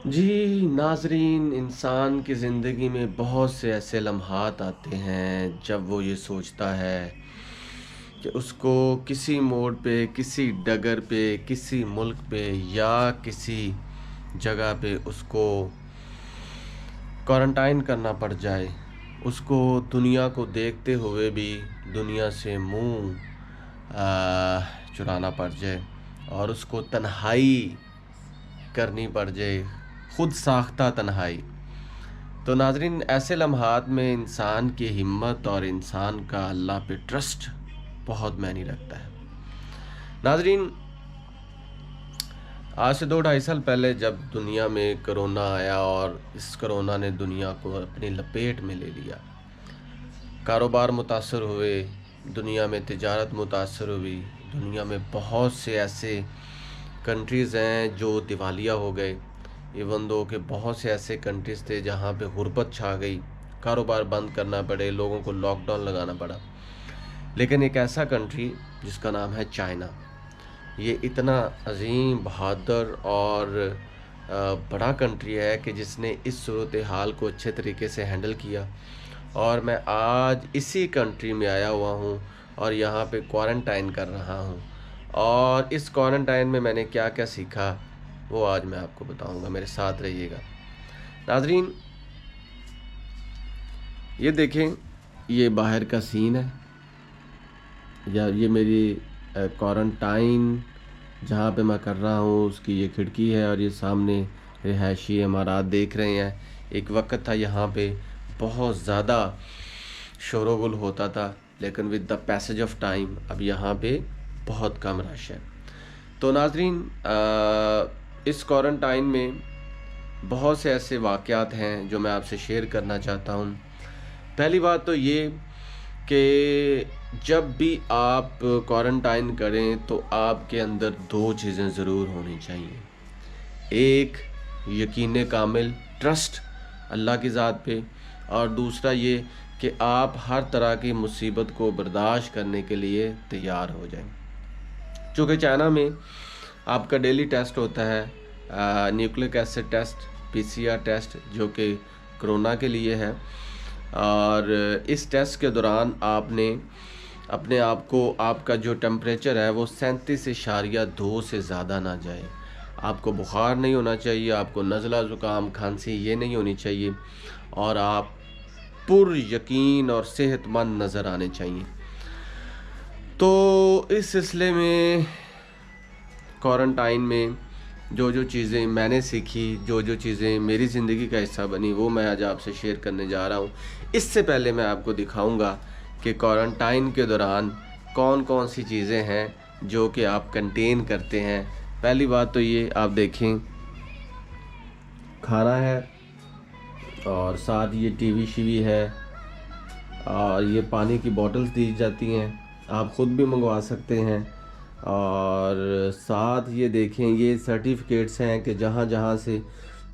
जी नाज़रीन, इंसान की ज़िंदगी में बहुत से ऐसे लम्हात आते हैं जब वो ये सोचता है कि उसको किसी मोड़ पे, किसी डगर पे, किसी मुल्क पे या किसी जगह पे उसको क्वारंटाइन करना पड़ जाए। उसको दुनिया को देखते हुए भी दुनिया से मुँह चुराना पड़ जाए और उसको तन्हाई करनी पड़ जाए, खुद साख्ता तन्हाई। तो नाज़रीन, ऐसे लम्हात में इंसान की हिम्मत और इंसान का अल्लाह पे ट्रस्ट बहुत मायने रखता है। नाज़रीन, आज से 2 ढाई साल पहले जब दुनिया में कोरोना आया और इस कोरोना ने दुनिया को अपनी लपेट में ले लिया, कारोबार मुतासर हुए, दुनिया में तिजारत मुतासर हुई, दुनिया में बहुत से ऐसे कंट्रीज़ हैं जो दिवालिया हो गए। इवन दो कि बहुत से ऐसे कंट्रीज़ थे जहाँ पे गुर्बत छा गई, कारोबार बंद करना पड़े, लोगों को लॉकडाउन लगाना पड़ा। लेकिन एक ऐसा कंट्री जिसका नाम है चाइना, ये इतना अजीम, बहादुर और बड़ा कंट्री है कि जिसने इस सूरत हाल को अच्छे तरीके से हैंडल किया। और मैं आज इसी कंट्री में आया हुआ हूँ और यहाँ पे क्वारंटाइन कर रहा हूँ। और इस क्वारंटाइन में मैंने क्या क्या सीखा वो आज मैं आपको बताऊँगा, मेरे साथ रहिएगा। नाज़रीन, ये देखें, ये बाहर का सीन है, या ये मेरी क्वारंटाइन जहाँ पे मैं कर रहा हूँ उसकी ये खिड़की है और ये सामने रिहायशी इमारत देख रहे हैं। एक वक्त था यहाँ पे बहुत ज़्यादा शोरगुल होता था, लेकिन with the passage of time अब यहाँ पे बहुत कम रश है। तो नाज़रीन, इस क्वारंटाइन में बहुत से ऐसे वाक़यात हैं जो मैं आपसे शेयर करना चाहता हूँ। पहली बात तो ये कि जब भी आप क्वारंटाइन करें तो आपके अंदर 2 चीज़ें ज़रूर होनी चाहिए। एक, यकीन कामिल, ट्रस्ट अल्लाह की ज़ात पे, और दूसरा ये कि आप हर तरह की मुसीबत को बर्दाश्त करने के लिए तैयार हो जाएं। चूँकि चाइना में आपका डेली टेस्ट होता है, nucleic acid test, PCR test, जो कि कोरोना के लिए है। और इस टेस्ट के दौरान आपने अपने आप को, आपका जो टेम्परेचर है वो 37.2 से ज़्यादा ना जाए। आपको बुखार नहीं होना चाहिए, आपको नज़ला ज़ुकाम खांसी ये नहीं होनी चाहिए, और आप पुर यकीन और सेहतमंद नज़र आने चाहिए। तो इस सिलसिले में क्वारंटाइन में जो जो चीज़ें मैंने सीखी, जो जो चीज़ें मेरी ज़िंदगी का हिस्सा बनी, वो मैं आज आपसे शेयर करने जा रहा हूँ। इससे पहले मैं आपको दिखाऊंगा कि क्वारंटाइन के दौरान कौन कौन सी चीज़ें हैं जो कि आप कंटेन करते हैं। पहली बात तो ये आप देखें, खाना है और साथ ये टीवी शीवी है और ये पानी की बॉटल्स दी जाती हैं, आप ख़ुद भी मंगवा सकते हैं। और साथ ये देखें, ये सर्टिफिकेट्स हैं कि जहाँ जहाँ से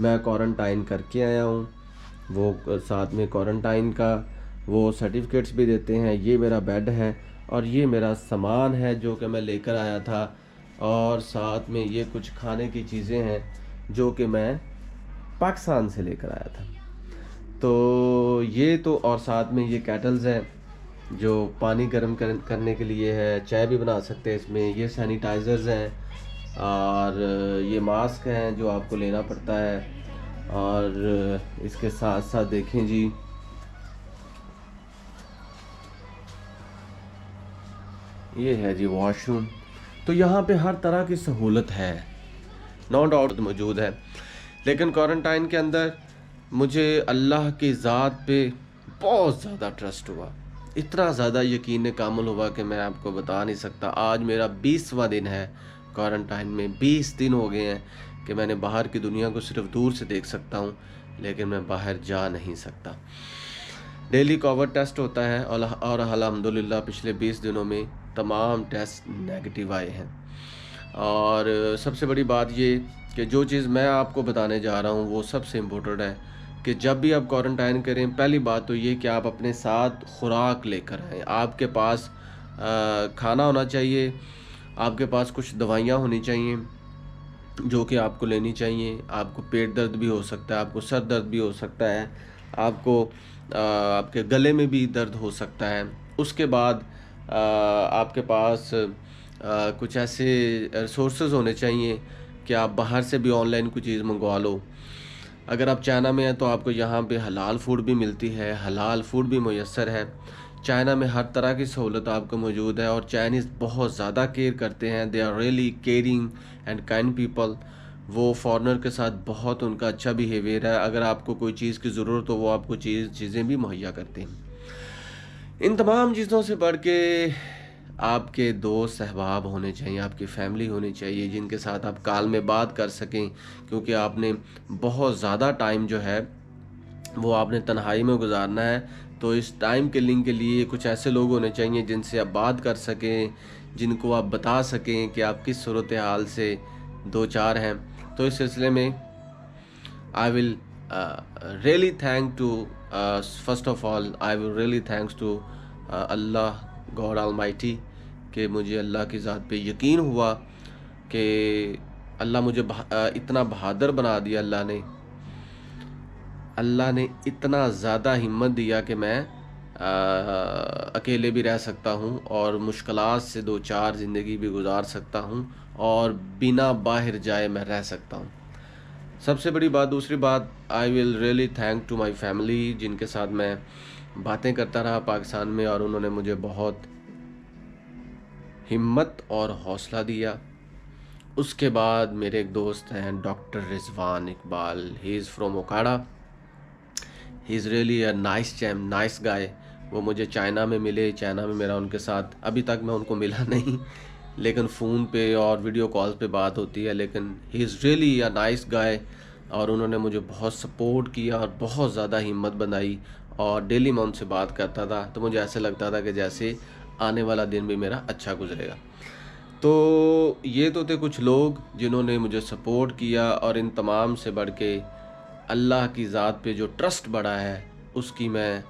मैं क्वारंटाइन करके आया हूँ वो साथ में क्वारंटाइन का वो सर्टिफिकेट्स भी देते हैं। ये मेरा बेड है और ये मेरा सामान है जो कि मैं लेकर आया था, और साथ में ये कुछ खाने की चीज़ें हैं जो कि मैं पाकिस्तान से लेकर आया था। तो ये तो, और साथ में ये केटल्स हैं जो पानी गर्म करने के लिए है, चाय भी बना सकते हैं इसमें। ये सैनिटाइज़र्स हैं और ये मास्क हैं जो आपको लेना पड़ता है। और इसके साथ साथ देखें जी, ये है जी वॉशरूम। तो यहाँ पे हर तरह की सहूलत है, नो डाउट मौजूद है। लेकिन क्वारंटाइन के अंदर मुझे अल्लाह की ज़ात पे बहुत ज़्यादा ट्रस्ट हुआ, इतना ज़्यादा यकीन कामिल हुआ कि मैं आपको बता नहीं सकता। आज मेरा 20वां दिन है क्वारंटाइन में। 20 दिन हो गए हैं कि मैंने बाहर की दुनिया को सिर्फ दूर से देख सकता हूँ, लेकिन मैं बाहर जा नहीं सकता। डेली कोविड टेस्ट होता है और अल्हम्दुलिल्लाह पिछले 20 दिनों में तमाम टेस्ट नेगेटिव आए हैं। और सबसे बड़ी बात ये कि जो चीज़ मैं आपको बताने जा रहा हूँ वो सबसे इम्पोर्टेंट है कि जब भी आप क्वारंटाइन करें, पहली बात तो ये कि आप अपने साथ खुराक लेकर आएँ। आपके पास खाना होना चाहिए, आपके पास कुछ दवाइयाँ होनी चाहिए, जो कि आपको लेनी चाहिए। आपको पेट दर्द भी हो सकता है, आपको सर दर्द भी हो सकता है, आपको आपके गले में भी दर्द हो सकता है। उसके बाद आपके पास कुछ ऐसे रिसोर्सेज होने चाहिए कि आप बाहर से भी ऑनलाइन कोई चीज़ मंगवा लो। अगर आप चाइना में हैं तो आपको यहाँ पे हलाल फूड भी मिलती है, हलाल फूड भी मुयस्सर है। चाइना में हर तरह की सहूलत आपको मौजूद है और चाइनीज़ बहुत ज़्यादा केयर करते हैं। They are really caring and kind people. वो फॉरेनर के साथ बहुत उनका अच्छा बिहेवियर है। अगर आपको कोई चीज़ की ज़रूरत हो वो आपको चीज़ें भी मुहैया करते हैं। इन तमाम चीज़ों से बढ़ के आपके दोस्त अहबाब होने चाहिए, आपकी फैमिली होनी चाहिए जिनके साथ आप कॉल में बात कर सकें, क्योंकि आपने बहुत ज़्यादा टाइम जो है वो आपने तन्हाई में गुजारना है। तो इस टाइम किलिंग के लिए कुछ ऐसे लोग होने चाहिए जिनसे आप बात कर सकें, जिनको आप बता सकें कि आप किस सूरत हाल से दो चार हैं। तो इस सिलसिले में I will really thank to first of all I will really thanks to Allah God Almighty कि मुझे अल्लाह की ज़ात पे यकीन हुआ कि अल्लाह मुझे इतना बहादुर बना दिया। अल्लाह ने इतना ज़्यादा हिम्मत दिया कि मैं अकेले भी रह सकता हूँ और मुश्किलात से दो चार ज़िंदगी भी गुजार सकता हूँ और बिना बाहर जाए मैं रह सकता हूँ। सबसे बड़ी बात, दूसरी बात, I will really thank to my family जिनके साथ मैं बातें करता रहा पाकिस्तान में और उन्होंने मुझे बहुत हिम्मत और हौसला दिया। उसके बाद मेरे एक दोस्त हैं doctor Rizwan Iqbal, he is from Okara, he is really a nice guy. वो मुझे चाइना में मिले। चाइना में मेरा उनके साथ अभी तक मैं उनको मिला नहीं, लेकिन फ़ोन पे और वीडियो कॉल्स पे बात होती है। लेकिन he is really a nice guy और उन्होंने मुझे बहुत सपोर्ट किया और बहुत ज़्यादा हिम्मत बनाई और डेली मैं उनसे बात करता था तो मुझे ऐसे लगता था कि जैसे आने वाला दिन भी मेरा अच्छा गुजरेगा। तो ये तो थे कुछ लोग जिन्होंने मुझे सपोर्ट किया और इन तमाम से बढ़ के अल्लाह की ज़ात पे जो ट्रस्ट बढ़ा है उसकी मैं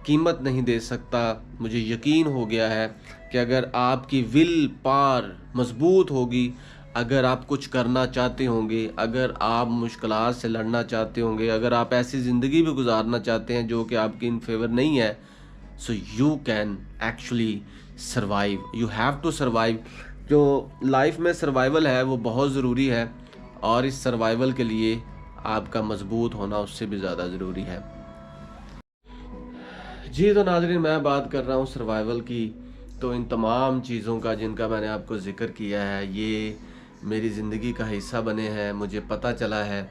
कीमत नहीं दे सकता। मुझे यकीन हो गया है कि अगर आपकी विल पावर मजबूत होगी, अगर आप कुछ करना चाहते होंगे, अगर आप मुश्किलात से लड़ना चाहते होंगे, अगर आप ऐसी ज़िंदगी भी गुजारना चाहते हैं जो कि आपकी इन फेवर नहीं है, so you can actually survive. You have to survive. जो लाइफ में सर्वाइवल है वो बहुत ज़रूरी है और इस सर्वाइवल के लिए आपका मजबूत होना उससे भी ज़्यादा ज़रूरी है। जी तो नाज़रीन, मैं बात कर रहा हूँ सर्वाइवल की। तो इन तमाम चीज़ों का जिनका मैंने आपको ज़िक्र किया है ये मेरी ज़िंदगी का हिस्सा बने हैं। मुझे पता चला है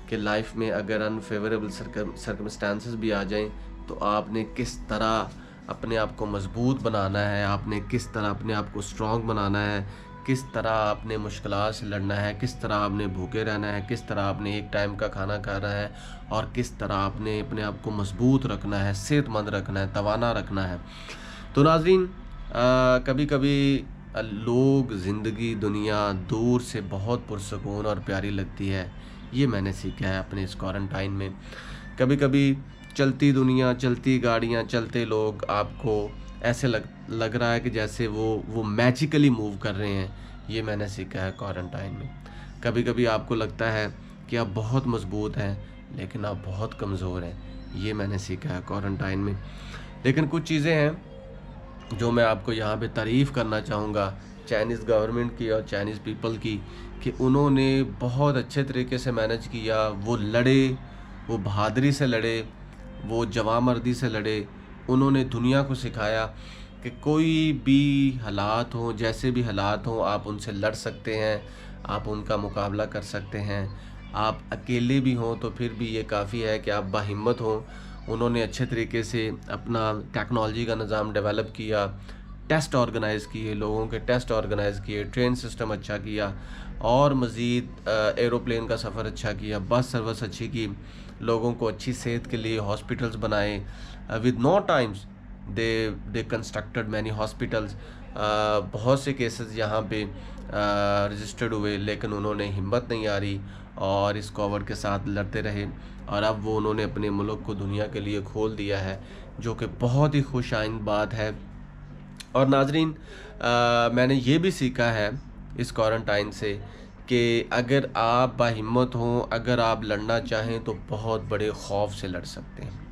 कि लाइफ में अगर अनफेवरेबल सर्कमस्टांसेस भी आ जाएं तो आपने किस तरह अपने आप को मजबूत बनाना है, आपने किस तरह अपने आप को स्ट्रॉन्ग बनाना है, किस तरह आपने मुश्किलात से लड़ना है, किस तरह आपने भूखे रहना है, किस तरह आपने एक टाइम का खाना खाना है और किस तरह आपने अपने आप को मजबूत रखना है, सेहतमंद रखना है, तवाना रखना है। तो नाज़रीन, कभी कभी लोग ज़िंदगी दुनिया दूर से बहुत पुरसकून और प्यारी लगती है। ये मैंने सीखा है अपने इस क्वारंटाइन में। कभी कभी चलती दुनिया, चलती गाड़ियाँ, चलते लोग आपको ऐसे लग रहा है कि जैसे वो मैजिकली मूव कर रहे हैं। ये मैंने सीखा है क्वारंटाइन में। कभी कभी आपको लगता है कि आप बहुत मजबूत हैं लेकिन आप बहुत कमज़ोर हैं। ये मैंने सीखा है क्वारंटाइन में। लेकिन कुछ चीज़ें हैं जो मैं आपको यहाँ पे तारीफ़ करना चाहूँगा चाइनीज़ गवर्नमेंट की और चाइनीज़ पीपल की कि उन्होंने बहुत अच्छे तरीके से मैनेज किया। वो लड़े, वो बहादुरी से लड़े, वो जवामर्दी से लड़े। उन्होंने दुनिया को सिखाया कि कोई भी हालात हो, जैसे भी हालात हों, आप उनसे लड़ सकते हैं, आप उनका मुकाबला कर सकते हैं। आप अकेले भी हों तो फिर भी ये काफ़ी है कि आप बाहिम्मत हों। उन्होंने अच्छे तरीके से अपना टेक्नोलॉजी का निज़ाम डेवलप किया, टेस्ट ऑर्गेनाइज़ किए, लोगों के टेस्ट ऑर्गेनाइज़ किए, ट्रेन सिस्टम अच्छा किया और मज़ीद एरोप्लेन का सफ़र अच्छा किया, बस सर्विस अच्छी की, लोगों को अच्छी सेहत के लिए हॉस्पिटल्स बनाए। With no times they constructed many hospitals. बहुत से केसेस यहाँ पे रजिस्टर्ड हुए लेकिन उन्होंने हिम्मत नहीं हारी और इस कोविड के साथ लड़ते रहे और अब वो उन्होंने अपने मुल्क को दुनिया के लिए खोल दिया है, जो कि बहुत ही खुशाइंद बात है। और नाजरीन, मैंने ये भी सीखा है इस क्वारंटाइन से कि अगर आप बाहिम्मत हों, अगर आप लड़ना चाहें तो बहुत बड़े खौफ से लड़ सकते हैं।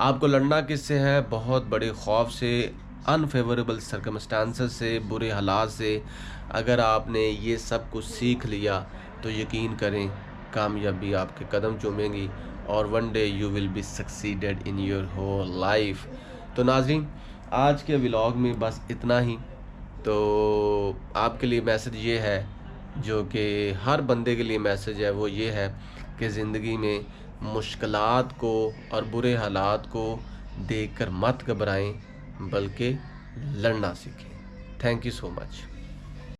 आपको लड़ना किससे है? बहुत बड़े खौफ से, अनफेवरेबल सर्कमस्टांसेस से, बुरे हालात से। अगर आपने ये सब कुछ सीख लिया तो यकीन करें कामयाबी आपके कदम चूमेंगी और one day you will be succeeded in your whole life. तो नाज़रीन, आज के व्लॉग में बस इतना ही। तो आपके लिए मैसेज ये है, जो कि हर बंदे के लिए मैसेज है, वो ये है कि ज़िंदगी में मुश्किलात को और बुरे हालात को देखकर मत घबराएं, बल्कि लड़ना सीखें। Thank you so much.